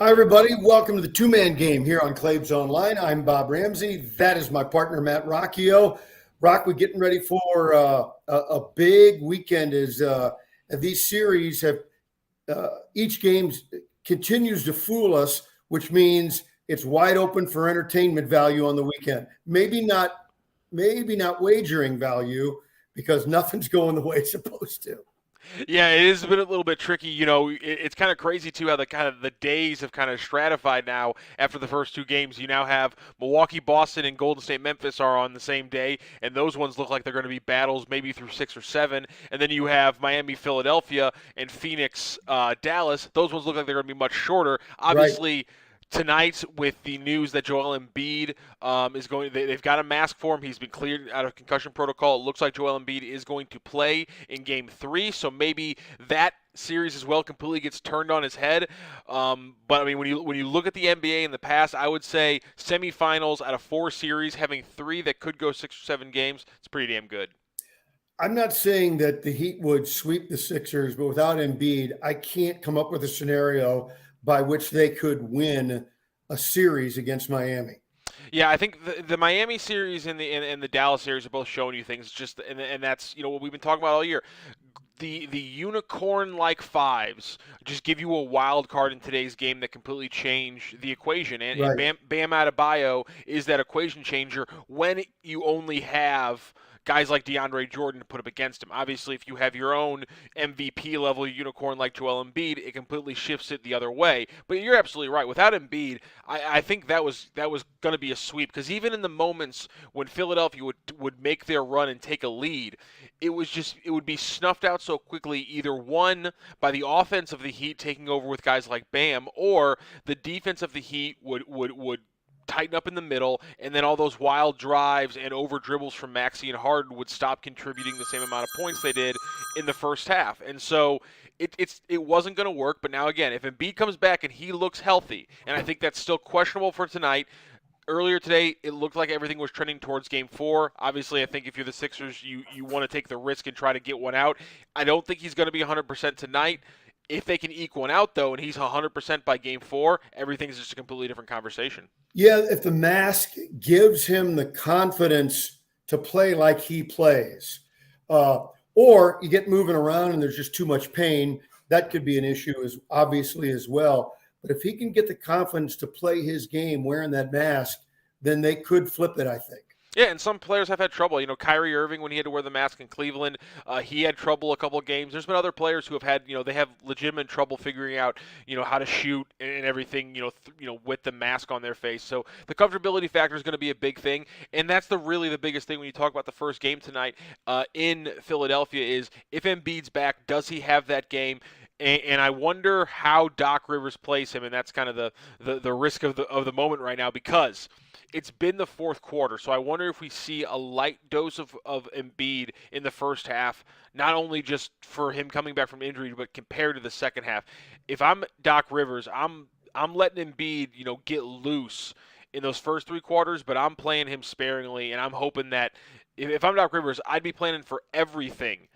Hi, everybody. Welcome to the two-man game here on Claves Online. I'm Bob Ramsey. That is my partner, Matt Rocchio. Rock, we're getting ready for a big weekend as these series have each game continues to fool us, which means it's wide open for entertainment value on the weekend. Maybe not wagering value because nothing's going the way it's supposed to. Yeah, it has been a little bit tricky. It's kind of crazy too how the days have kind of stratified now after the first two games. You now have Milwaukee, Boston, and Golden State, Memphis are on the same day, and those ones look like they're going to be battles maybe through 6 or 7. And then you have Miami, Philadelphia, and Phoenix, Dallas. Those ones look like they're going to be much shorter. Right. Obviously, tonight with the news that Joel Embiid is going, they've got a mask for him. He's been cleared out of concussion protocol. It looks like Joel Embiid is going to play in Game 3, so maybe that series as well completely gets turned on his head. But I mean, when you look at the NBA in the past, I would say semifinals out of 4 series, having 3 that could go 6 or 7 games, it's pretty damn good. I'm not saying that the Heat would sweep the Sixers, but without Embiid, I can't come up with a scenario by which they could win a series against Miami. Yeah, I think the Miami series and the Dallas series are both showing you things. Just and that's what we've been talking about all year. The unicorn-like fives just give you a wild card in today's game that completely change the equation. And, Right. and Bam Adebayo is that equation changer when you only have guys like DeAndre Jordan to put up against him. Obviously, if you have your own MVP level unicorn like Joel Embiid, it completely shifts it the other way. But you're absolutely right. Without Embiid, I think that was going to be a sweep, because even in the moments when Philadelphia would make their run and take a lead, it would be snuffed out so quickly, either one by the offense of the Heat taking over with guys like Bam, or the defense of the Heat would tighten up in the middle, and then all those wild drives and over dribbles from Maxey and Harden would stop contributing the same amount of points they did in the first half. And so it wasn't going to work. But now again, if Embiid comes back and he looks healthy, and I think that's still questionable for tonight. Earlier today, it looked like everything was trending towards Game 4. Obviously, I think if you're the Sixers, you want to take the risk and try to get one out. I don't think he's going to be 100% tonight. If they can eke one out, though, and he's 100% by Game 4, everything's just a completely different conversation. Yeah, if the mask gives him the confidence to play like he plays, or you get moving around and there's just too much pain, that could be an issue as well. But if he can get the confidence to play his game wearing that mask, then they could flip it, I think. Yeah, and some players have had trouble. Kyrie Irving, when he had to wear the mask in Cleveland, he had trouble a couple of games. There's been other players who have had, they have legitimate trouble figuring out, how to shoot and everything, with the mask on their face. So the comfortability factor is going to be a big thing, and that's really the biggest thing when you talk about the first game tonight in Philadelphia is if Embiid's back, does he have that game? And I wonder how Doc Rivers plays him, and that's kind of the risk of the moment right now, because it's been the fourth quarter, so I wonder if we see a light dose of Embiid in the first half, not only just for him coming back from injury, but compared to the second half. If I'm Doc Rivers, I'm letting Embiid, get loose in those first 3 quarters, but I'm playing him sparingly, and I'm hoping that if I'm Doc Rivers, I'd be planning for everything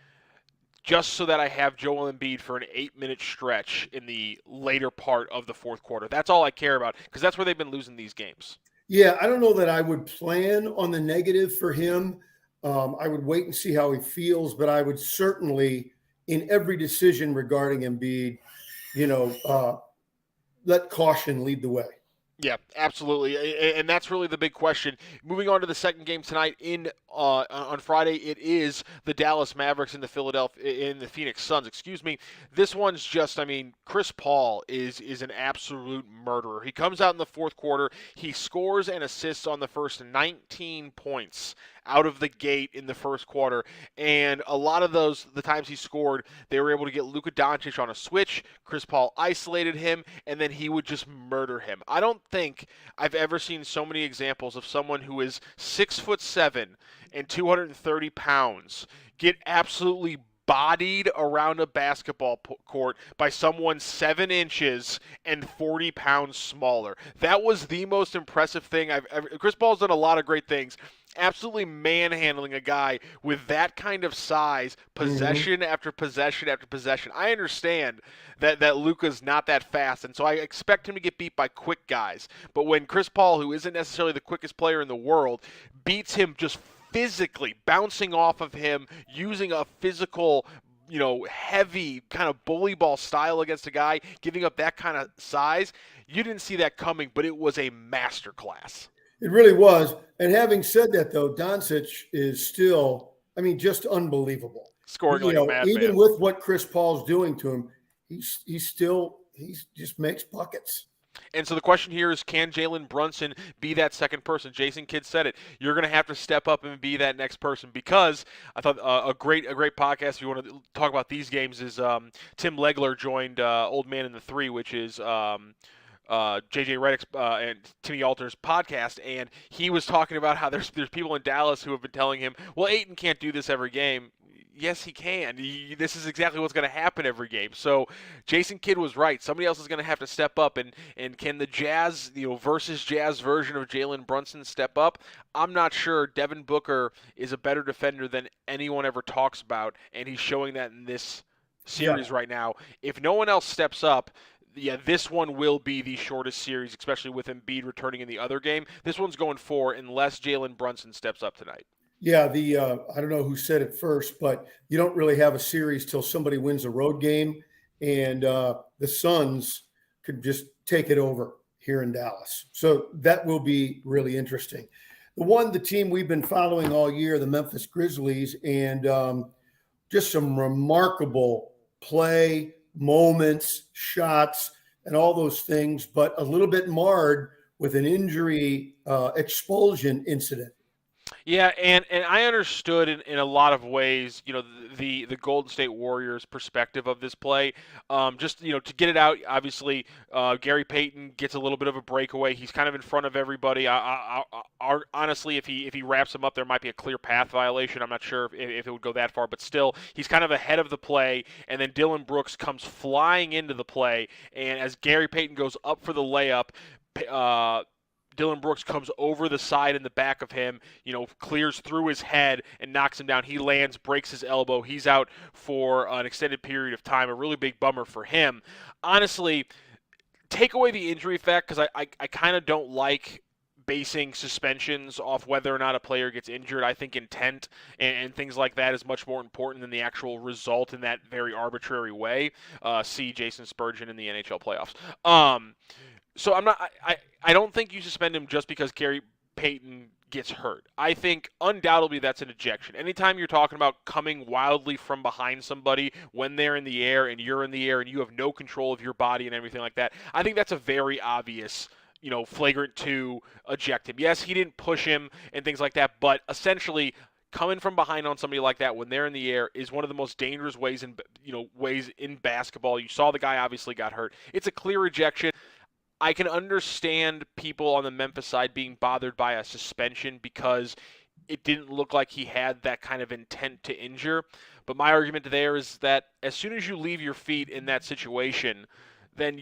just so that I have Joel Embiid for an 8-minute stretch in the later part of the fourth quarter. That's all I care about, because that's where they've been losing these games. Yeah, I don't know that I would plan on the negative for him. I would wait and see how he feels, but I would certainly, in every decision regarding Embiid, let caution lead the way. Yeah, absolutely, and that's really the big question. Moving on to the second game tonight on Friday, it is the Dallas Mavericks and the Phoenix Suns. Excuse me. This one's just, Chris Paul is an absolute murderer. He comes out in the fourth quarter. He scores and assists on the first 19 points out of the gate in the first quarter, and a lot of the times he scored, they were able to get Luka Doncic on a switch. Chris Paul isolated him, and then he would just murder him. I don't think I've ever seen so many examples of someone who is 6'7" and 230 pounds get absolutely bodied around a basketball court by someone 7 inches and 40 pounds smaller. That was the most impressive thing I've ever. Chris Paul's done a lot of great things. absolutely manhandling a guy with that kind of size, Mm-hmm. possession after possession after possession. I understand that Luka's not that fast, and so I expect him to get beat by quick guys. But when Chris Paul, who isn't necessarily the quickest player in the world, beats him just physically, bouncing off of him, using a physical, heavy kind of bully ball style against a guy, giving up that kind of size, you didn't see that coming, but it was a masterclass. It really was. And having said that, though, Doncic is still, I mean, just unbelievable. Scoring like a Even madman. with what Chris Paul's doing to him, he just makes buckets. And so the question here is, can Jalen Brunson be that second person? Jason Kidd said it. You're going to have to step up and be that next person, because I thought a great podcast, if you want to talk about these games, is Tim Legler joined Old Man in the Three, which is JJ Redick's and Timmy Alter's podcast, and he was talking about how there's people in Dallas who have been telling him, well, Ayton can't do this every game. Yes, he can. This is exactly what's going to happen every game. So Jason Kidd was right. Somebody else is going to have to step up, and can the Jazz, versus Jazz version of Jalen Brunson step up? I'm not sure. Devin Booker is a better defender than anyone ever talks about, and he's showing that in this series Yeah. right now. If no one else steps up, yeah, this one will be the shortest series, especially with Embiid returning in the other game. This one's going 4 unless Jalen Brunson steps up tonight. Yeah, I don't know who said it first, but you don't really have a series till somebody wins a road game, and the Suns could just take it over here in Dallas. So that will be really interesting. The team we've been following all year, the Memphis Grizzlies, and just some remarkable play, moments, shots, and all those things, but a little bit marred with an injury expulsion incident. Yeah, and I understood in a lot of ways, the Golden State Warriors' perspective of this play. Just to get it out, obviously, Gary Payton gets a little bit of a breakaway. He's kind of in front of everybody. Honestly, if he wraps him up, there might be a clear path violation. I'm not sure if it would go that far, but still, he's kind of ahead of the play. And then Dylan Brooks comes flying into the play, and as Gary Payton goes up for the layup, Dylan Brooks comes over the side in the back of him, clears through his head and knocks him down. He lands, breaks his elbow. He's out for an extended period of time. A really big bummer for him. Honestly, take away the injury fact, because I kind of don't like basing suspensions off whether or not a player gets injured. I think intent and things like that is much more important than the actual result in that very arbitrary way. See Jason Spurgeon in the NHL playoffs. So I don't think you suspend him just because Gary Payton gets hurt. I think undoubtedly that's an ejection. Anytime you're talking about coming wildly from behind somebody when they're in the air and you're in the air and you have no control of your body and everything like that, I think that's a very obvious, flagrant 2 eject him. Yes, he didn't push him and things like that, but essentially coming from behind on somebody like that when they're in the air is one of the most dangerous ways in basketball. You saw the guy obviously got hurt. It's a clear ejection. I can understand people on the Memphis side being bothered by a suspension because it didn't look like he had that kind of intent to injure. But my argument there is that as soon as you leave your feet in that situation, then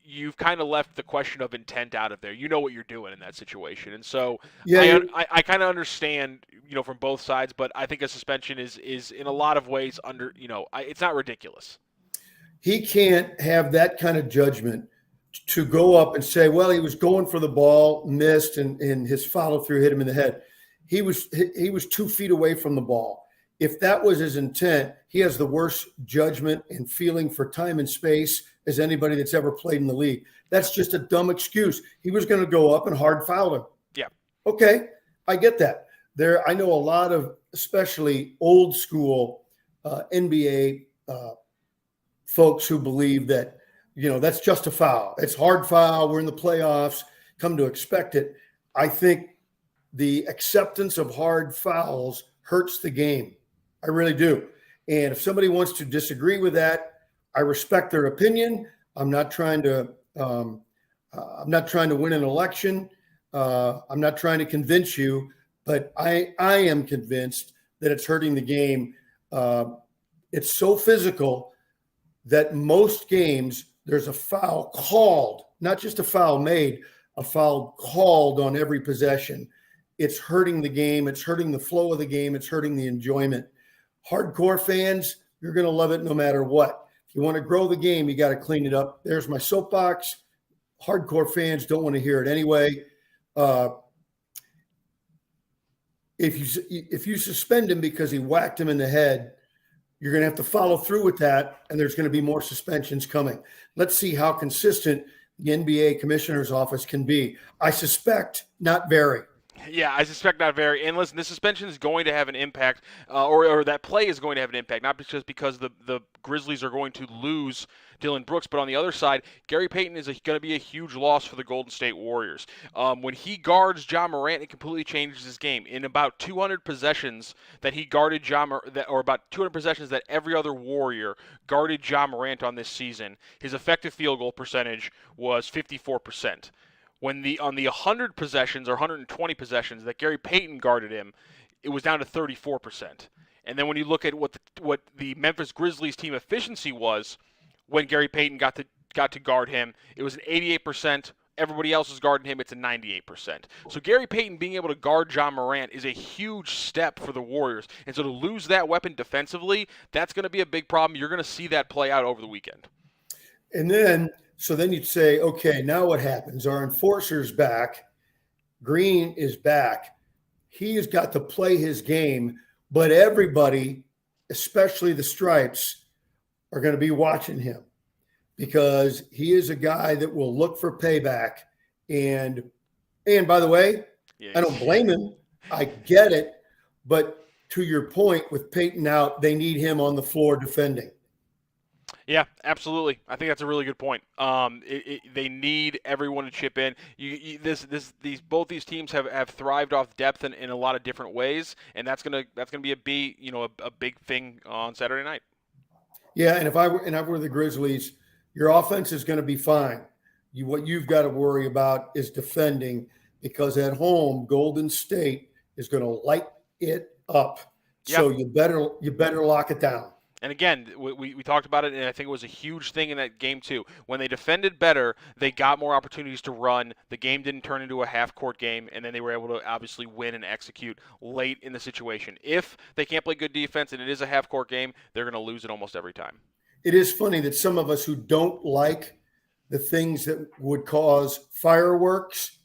you've kind of left the question of intent out of there. You know what you're doing in that situation. And so Yeah, I kind of understand, from both sides, but I think a suspension is in a lot of ways it's not ridiculous. he can't have that kind of judgment to go up and say, well, he was going for the ball, missed, and his follow through hit him in the head. He was 2 feet away from the ball. If that was his intent, he has the worst judgment and feeling for time and space as anybody that's ever played in the league. That's just a dumb excuse. He was going to go up and hard foul him. Yeah. Okay, I get that. I know a lot of, especially old school NBA folks who believe that, that's just a foul. It's hard foul. We're in the playoffs. Come to expect it. I think the acceptance of hard fouls hurts the game. I really do. And if somebody wants to disagree with that, I respect their opinion. I'm not trying to win an election. I'm not trying to convince you, but I am convinced that it's hurting the game. It's so physical that most games there's a foul called, not just a foul made, a foul called on every possession. it's hurting the game. It's hurting the flow of the game. It's hurting the enjoyment. Hardcore fans, you're going to love it no matter what. If you want to grow the game, you got to clean it up. There's my soapbox. Hardcore fans don't want to hear it anyway. If you suspend him because he whacked him in the head, you're going to have to follow through with that, and there's going to be more suspensions coming. Let's see how consistent the NBA commissioner's office can be. I suspect not very. Yeah, I suspect not very. And listen, this suspension is going to have an impact, or that play is going to have an impact, not just because the Grizzlies are going to lose Dillon Brooks, but on the other side, Gary Payton is going to be a huge loss for the Golden State Warriors. When he guards Ja Morant, it completely changes his game. In about 200 possessions that he guarded or about 200 possessions that every other Warrior guarded Ja Morant on this season, his effective field goal percentage was 54%. On the 100 possessions or 120 possessions that Gary Payton guarded him, it was down to 34%. And then when you look at what the Memphis Grizzlies team efficiency was when Gary Payton got to guard him, it was an 88%. Everybody else is guarding him, it's a 98%. So Gary Payton being able to guard Ja Morant is a huge step for the Warriors. And so to lose that weapon defensively, that's going to be a big problem. You're going to see that play out over the weekend. And then you'd say, okay, now what happens? Our enforcer's back. Green is back. He has got to play his game, but everybody, especially the Stripes, are going to be watching him because he is a guy that will look for payback. And by the way, I don't blame him. I get it. But to your point, with Peyton out, they need him on the floor defending. Yeah, absolutely. I think that's a really good point. They need everyone to chip in. Both these teams have thrived off depth in a lot of different ways, and that's gonna be a big thing on Saturday night. Yeah, and if I were the Grizzlies, your offense is going to be fine. What you've got to worry about is defending, because at home Golden State is going to light it up. Yep. So you better lock it down. And again, we talked about it, and I think it was a huge thing in that game too. When they defended better, they got more opportunities to run. The game didn't turn into a half-court game, and then they were able to obviously win and execute late in the situation. If they can't play good defense and it is a half-court game, they're going to lose it almost every time. It is funny that some of us who don't like the things that would cause fireworks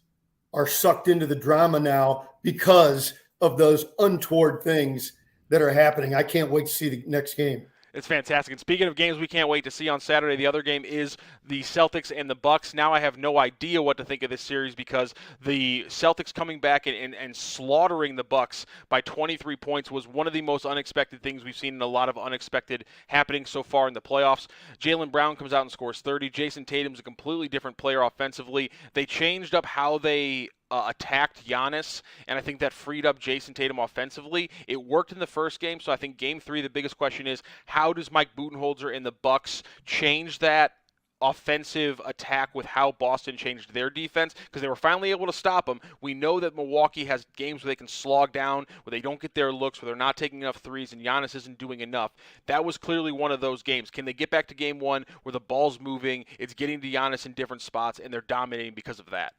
are sucked into the drama now because of those untoward things that are happening. I can't wait to see the next game. It's fantastic. And speaking of games we can't wait to see on Saturday, the other game is the Celtics and the Bucks. Now I have no idea what to think of this series because the Celtics coming back and slaughtering the Bucks by 23 points was one of the most unexpected things we've seen in a lot of unexpected happenings so far in the playoffs. Jaylen Brown comes out and scores 30. Jason Tatum's a completely different player offensively. They changed up how they attacked Giannis, and I think that freed up Jason Tatum offensively. It worked in the first game, so I think Game 3, the biggest question is, how does Mike Budenholzer and the Bucks change that offensive attack with how Boston changed their defense? Because they were finally able to stop them. We know that Milwaukee has games where they can slog down, where they don't get their looks, where they're not taking enough threes, and Giannis isn't doing enough. That was clearly one of those games. Can they get back to Game 1 where the ball's moving, it's getting to Giannis in different spots, and they're dominating because of that?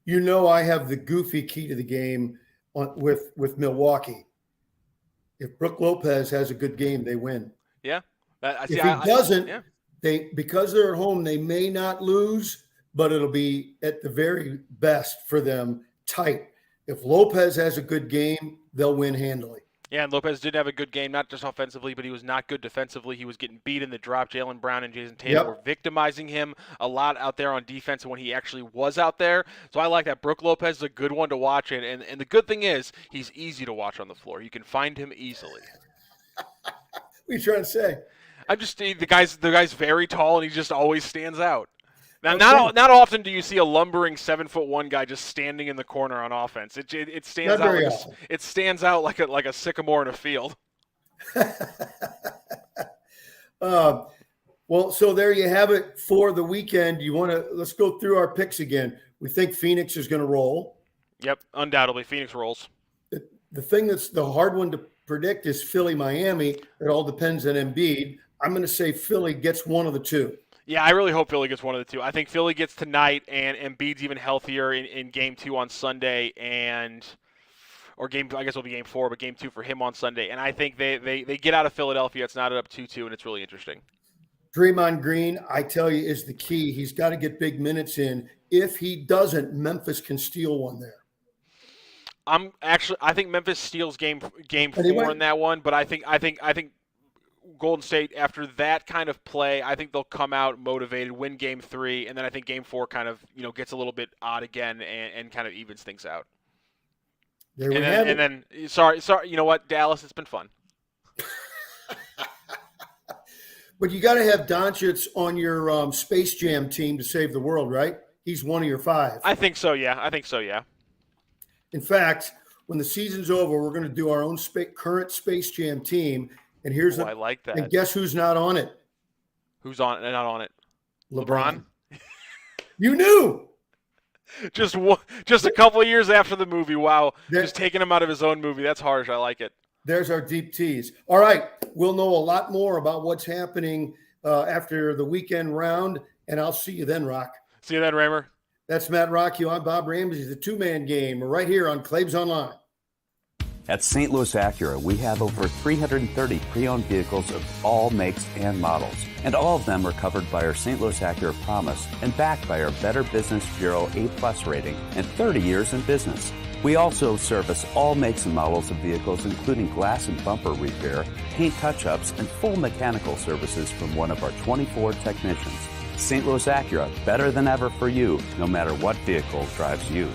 You know, I have the goofy key to the game with Milwaukee. If Brook Lopez has a good game, they win. Yeah. If he doesn't, because they're at home, they may not lose, but it'll be at the very best for them tight. If Lopez has a good game, they'll win handily. Yeah, and Lopez did have a good game, not just offensively, but he was not good defensively. He was getting beat in the drop. Jaylen Brown and Jason Tatum were victimizing him a lot out there on defense and when he actually was out there. So I like that. Brook Lopez is a good one to watch, and the good thing is he's easy to watch on the floor. You can find him easily. What are you trying to say? I'm just the guy's very tall, and he just always stands out. Now, not often do you see a lumbering 7'1" guy just standing in the corner on offense. It stands out. It stands out like a sycamore in a field. Well, so there you have it for the weekend. Let's go through our picks again. We think Phoenix is going to roll. Yep, undoubtedly Phoenix rolls. The thing that's the hard one to predict is Philly-Miami. It all depends on Embiid. I'm going to say Philly gets one of the two. Yeah, I really hope Philly gets one of the two. I think Philly gets tonight, and Embiid's even healthier in Game 2 on Sunday, and or game. I guess it'll be game 4, but game 2 for him on Sunday. And I think they get out of Philadelphia. It's not up 2-2, and it's really interesting. Draymond Green, I tell you, is the key. He's got to get big minutes in. If he doesn't, Memphis can steal one there. I think Memphis steals game 4 in that one, but I think Golden State, after that kind of play, I think they'll come out motivated, win game 3, and then I think game 4 kind of gets a little bit odd again and kind of evens things out. There we have it. And then sorry, you know what, Dallas, it's been fun. But you got to have Doncic on your Space Jam team to save the world, right? He's one of your 5. I think so, yeah. In fact, when the season's over, we're going to do our own current Space Jam team. And here's I like that. And guess who's not on it? Who's not on it? LeBron. You knew. Just a couple of years after the movie. Wow. Just taking him out of his own movie. That's harsh. I like it. There's our deep tease. All right. We'll know a lot more about what's happening after the weekend round, and I'll see you then, Rocc. See you then, Rammer. That's Matt Rocc. I'm Bob Ramsey. The two-man game. We're right here on Claibs Online. At St. Louis Acura, we have over 330 pre-owned vehicles of all makes and models. And all of them are covered by our St. Louis Acura Promise and backed by our Better Business Bureau A+ rating and 30 years in business. We also service all makes and models of vehicles, including glass and bumper repair, paint touch-ups, and full mechanical services from one of our 24 technicians. St. Louis Acura, better than ever for you, no matter what vehicle drives you.